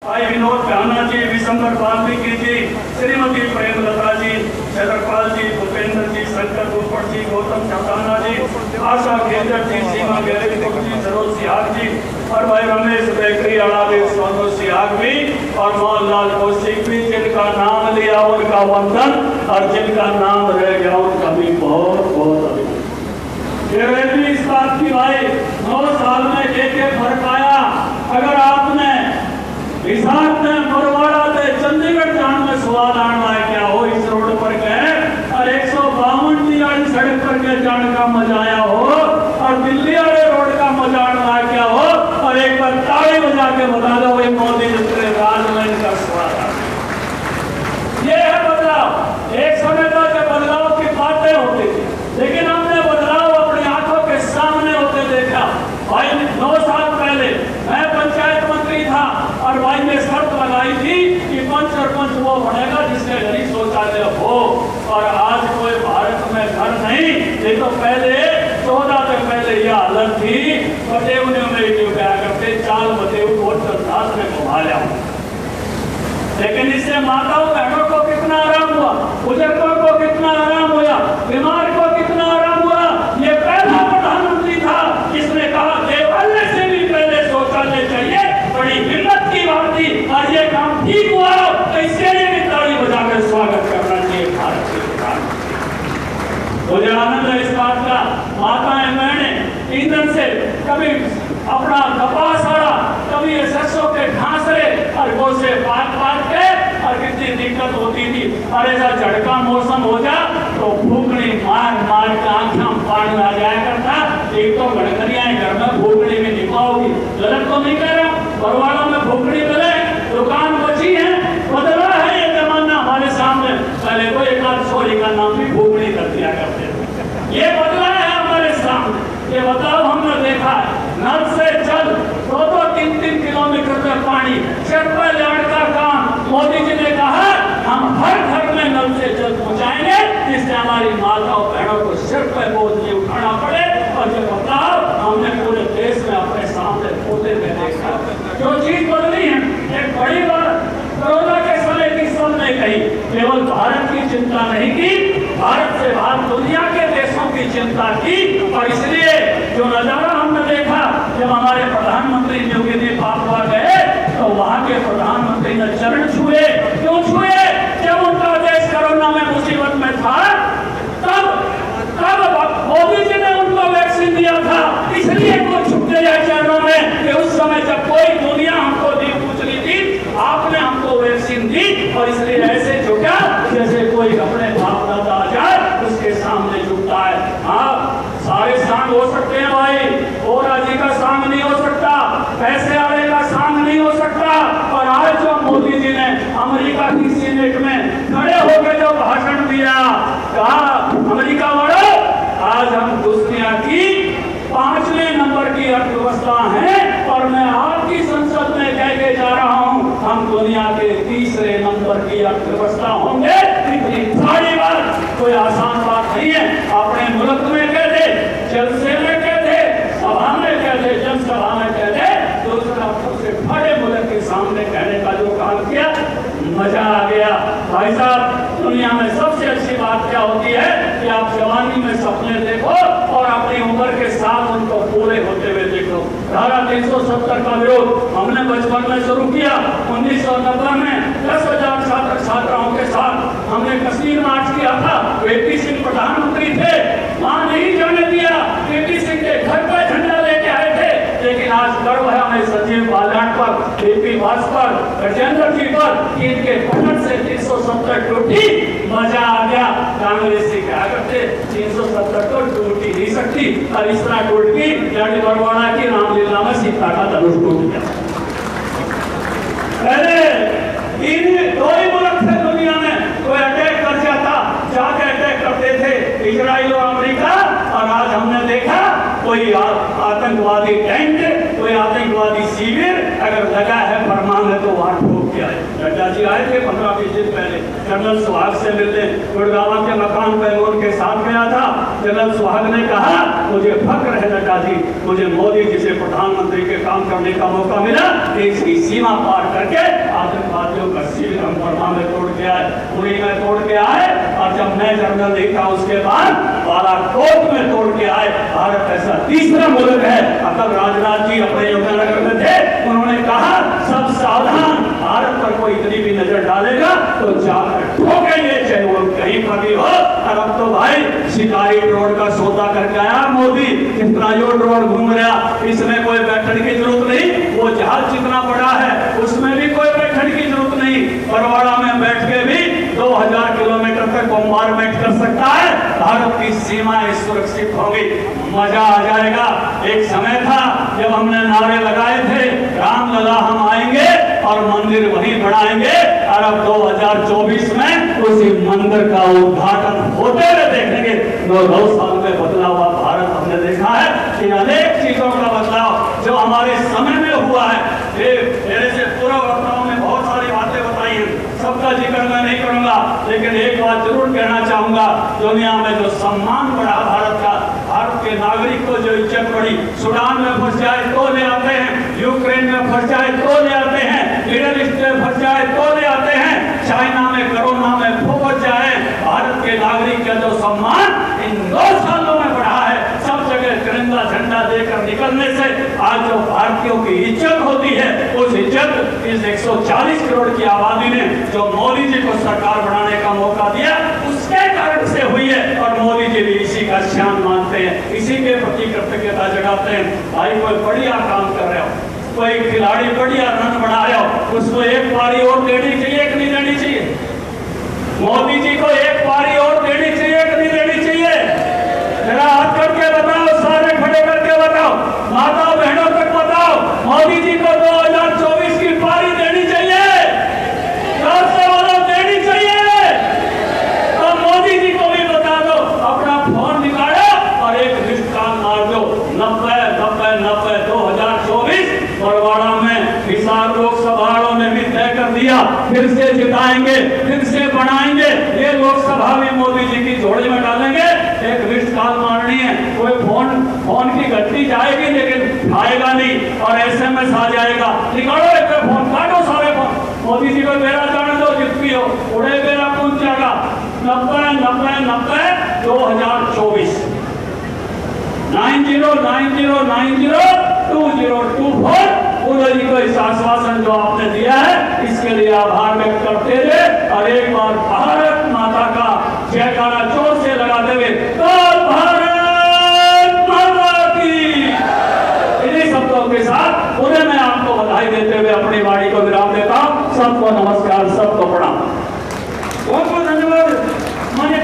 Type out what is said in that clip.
भाई विनोद खन्ना जी, विशंबर वाल्मीकि जी, श्रीमती प्रेमलता जी, चंद्रपाल जी, भूपेंद्र जी, शंकर पोपट जी, गौतम चौटाना जी, आशा केंद्र जी, सीमा गैलेरिक जी, सरोज सिहाग जी और भाई रमेश बेकरी अड़ादेव सोनू सिहाग भी और मोहनलाल कौशिक भी, जिनका नाम लिया उनका वंदन और जिनका नाम रह गया उनका भी बहुत बहुत अभिनंदन। ये वैसे इस बात की भाई 9 साल में एक फर्क आया। अगर आपने हिसाब में बरवाड़ा से चंडीगढ़ जाने में स्वाद आना है क्या हो, इस रोड पर गए और 152 की वाली सड़क पर के जाने का मजा आया हो और दिल्ली वाले रोड का मजा आना है क्या हो, और एक बार ताली बजा के बता दो भाई मोदी जी के राज में इनका स्वाद आ। ये है बदलाव। एक समय था जब बदलाव की बातें होती थी, लेकिन हमने बदलाव अपनी आंखों के सामने होते देखा। भाई 9 साल पहले मैं पंचायत मंत्री था और भाई ने शर्त लगाई थी कि पंच सरपंच वो बनेगा जिसके घर ही शौचालय हो, और आज कोई भारत में घर नहीं। ये तो पहले 14 से पहले यह हालत थी। बटेव ने क्या करते, चाल बटेव को दास ने घुमा लिया। लेकिन इससे माताओं बहनों को कितना आराम हुआ, बुजुर्गों को कितना आराम हुआ, बीमार को कितना आराम हुआ। ये पहला प्रधानमंत्री था जिसने कहा देवालय से भी पहले शौचालय चाहिए। बड़ी हिम्मत की बात थी और ये काम ठीक हुआ। तो इसके लिए भी ताली बजाकर स्वागत करना चाहिए भारत के प्रधानमंत्री। मुझे आनंद है इस बात का। माताएं बहनें ईंधन से कभी अपना कपास आड़ा, कभी सरसों के घासरे और गोसे पाक के, और कितनी दिक्कत होती थी। और ऐसा झटका मौसम हो जा तो फूकनी मार मार के आंखों में पानी आ जाया करता। एक तो गड़करियां घर में फूकनी में निभाओगी, गलत तो नहीं कह रहा। बरवाड़ा में फूकनी मिले, दुकान बची है, बदला है ये जमाना हमारे सामने। पहले तो एक आध सोरी का नाम भी फूकनी कर दिया करते थे। ये बदला है हमारे सामने। ये बदलाव हमने देखा है। नल से जल 2-3 किलोमीटर तक पानी, सिर पर लाने का काम मोदी जी ने कहा हम हर घर में नल से जल पहुंचाएंगे, जिससे हमारी माताओं बहनों को सिर पर बोझ नहीं उठाना पड़े। और ये बदलाव हमने पूरे देश में अपने सामने होते हुए देखा। जो चीज बदली है, एक बड़ी बात कोरोना के समय की सबने कही, केवल भारत की चिंता नहीं की, भारत से बाहर दुनिया के देशों की चिंता की। और इसलिए जो नजारा हमने देखा जब हमारे प्रधानमंत्री योगी जी पापा गए तो वहां के प्रधानमंत्री ने चरण छुए। क्यों छुए? जब उनका देश कोरोना में मुसीबत में था, तब मोदी जी ने उनको वैक्सीन दिया था। इसलिए वो छुप गया चरणों में कि उस समय जब कोई दुनिया हमको पूछ रही थी, आपने हमको वैक्सीन दी। और इसलिए ऐसे झुका जैसे कोई अपने बाप दादा आ जाए उसके सामने झुकता है। हाँ, सारे सांग हो सकते हैं भाई, ओरा जी का सांग नहीं हो सकता, पैसे वाले का सांग नहीं हो सकता। और आज जो मोदी जी ने अमेरिका की सीनेट में खड़े होकर जो भाषण दिया, कहा अमेरिका वालों आज हम दुनिया की 5वें नंबर की अर्थव्यवस्था है, और मैं आपकी संसद में कह के जा रहा हूं हम दुनिया के 3रे नंबर की अर्थव्यवस्था होंगे। इतनी बड़ी बात कोई आसान बात नहीं है। अपने मुल्क में कह दे, जलसे में कह दे, सभा में कह दे, जनसभा में कह दे, दूसरा सबसे बड़े मुल्क के सामने कहने का जो काम किया, मजा आ गया। भाई साहब, दुनिया में सबसे अच्छी बात क्या होती है कि आप जवानी में सपने देखो और अपनी उम्र के साथ उनको पूरे होते हुए देखो। धारा 370 का विरोध हमने बचपन में शुरू किया। 1990 में 10,000 छात्र छात्राओं के साथ हमने कश्मीर मार्च किया था। वीपी सिंह प्रधानमंत्री थे, वहां नहीं जाने दिया। वीपी सिंह के घर पर झंडा लेके आए थे। लेकिन आज गर्व है हमें सचिव बालाट पर, वीपी वास पर, गजेंद्र जी पर, इनके पकड़ से 370 टूटी। मजा आ गया। कांग्रेसी क्या करते, 370 तो टूट ही नहीं सकती, और इस तरह टूट की लड़ी बरवाड़ा की रामलीला में सीता का धनुष टूट गया। पहले इन 2 ही मुल्क थे दुनिया में, कोई अटैक कर जाता जाके अटैक करते थे, इजराइल और अमेरिका। और आज हमने देखा कोई आतंकवादी टेंट, कोई आतंकवादी शिविर अगर लगा है फरमान है तो वहां ठोक के आए। नड्डा जी आए थे 15-20 दिन पहले जनरल सुहाग से मिलने गुड़गांव के मकान पर उनके साथ गया था। जनरल सुहाग ने कहा, मुझे फक्र है नड्डा जी, मुझे मोदी जी से प्रधानमंत्री के काम करने का मौका मिला। देश की सीमा पार करके आतंकवादियों का सील हम बर्मा में तोड़ के आए, पुरी में तोड़ के आए, और जब मैं जनरल नहीं था उसके बाद बालाकोट में तोड़ के आए। भारत ऐसा तीसरा मुल्क है। अकल राजनाथ जी अपने यमुनानगर में थे, उन्होंने कहा सब सावधान, भारत पर कोई इतनी भी नजर डालेगा तो जाकर ठोकेंगे, चाहे वो कहीं पर भी हो। और अब तो भाई शिकारी रोड का सौदा करके आया मोदी, जितना रोड घूम रहा, इसमें कोई बैठने की जरूरत नहीं। वो जहाज जितना बड़ा है उसमें भी कोई बैठने की जरूरत नहीं। बरवाड़ा में बैठ के भी 2000 किलोमीटर तक बॉम्बार्डमेंट कर सकता है। भारत की सीमाएं सुरक्षित होगी, मजा आ जाएगा। एक समय था जब हमने नारे लगाए थे, राम लला हम आएंगे और मंदिर वहीं बनाएंगे, और अब 2024 में उसी मंदिर का उद्घाटन होते हुए देखेंगे। 2 साल में बदला हुआ भारत हमने देखा है कि अनेक चीजों का बदलाव जो हमारे समय में हुआ है। मेरे से पूर्व वक्ताओं ने बहुत सारी बातें बताई हैं, सबका जिक्र मैं नहीं करूंगा, लेकिन एक बात जरूर कहना चाहूंगा, दुनिया में जो सम्मान बढ़ा भारत का, भारत के नागरिक को जो इज्जत बढ़ी, सूडान में फंस जाए तो ले आते हैं, यूक्रेन में फंस जाए तो ले आते हैं, मिडिल ईस्ट में फंस जाए तो ले आते हैं, चाइना में कोरोना में फंस जाए, भारत के नागरिक का जो सम्मान इन 2 सालों में बढ़ा है। सब जगह तिरंगा झंडा देकर निकलने से आज जो भारतीयों की इज्जत होती है, उस इज्जत इस 140 करोड़ की आबादी ने जो मोदी जी को सरकार बनाने का मौका दिया, उसके कारण से हुई है। और मोदी जी भी इसी का शान मानते हैं, इसी के प्रति कृतज्ञता जगाते हैं। भाई कोई बढ़िया काम कर रहे हो, कोई खिलाड़ी बढ़िया रन बना रहे हो, उसको एक पारी और देनी चाहिए कि नहीं देनी चाहिए? मोदी जी को एक पारी और देनी चाहिए कि नहीं देनी चाहिए? जरा हाथ करके बताओ, सारे खड़े करके बताओ, माताओं बहनों तक बताओ, मोदी जी को 2024 की पारी देनी चाहिए? जोर से बोलो, देनी चाहिए? तो मोदी जी को भी बता दो, अपना फोन निकालो और एक मिस्ड कॉल मार दो, 90-90-90 2024 बरवाड़ा में हिसार लोकसभा में भी तय कर दिया, फिर से जिताएंगे, फिर से बनाएंगे। ये लोकसभा भी मोदी जी की झोली में डालेंगे। एक मिस्ड कॉल मारनी है, कोई फोन की घंटी जाएगी लेकिन आएगा नहीं, और SMS आ जाएगा, निकालो एक फोन, काटो सारे फोन, मोदी जी को मेरा जाने दो, जितनी हो उड़े मेरा पूछ जाएगा। 90-90-90 2024 90-90-90-2024 मोदी जी को इस आश्वासन जो आपने दिया है, इसके लिए आभार व्यक्त करते हुए और एक बार भारत माता का जयकारा जोर से लगाते हुए, तो भारत माता की, इन्हीं शब्दों के साथ उन्हें मैं आपको बधाई देते हुए अपनी वाणी को विराम देता हूं। सबको नमस्कार, सबको प्रणाम, बहुत बहुत धन्यवाद।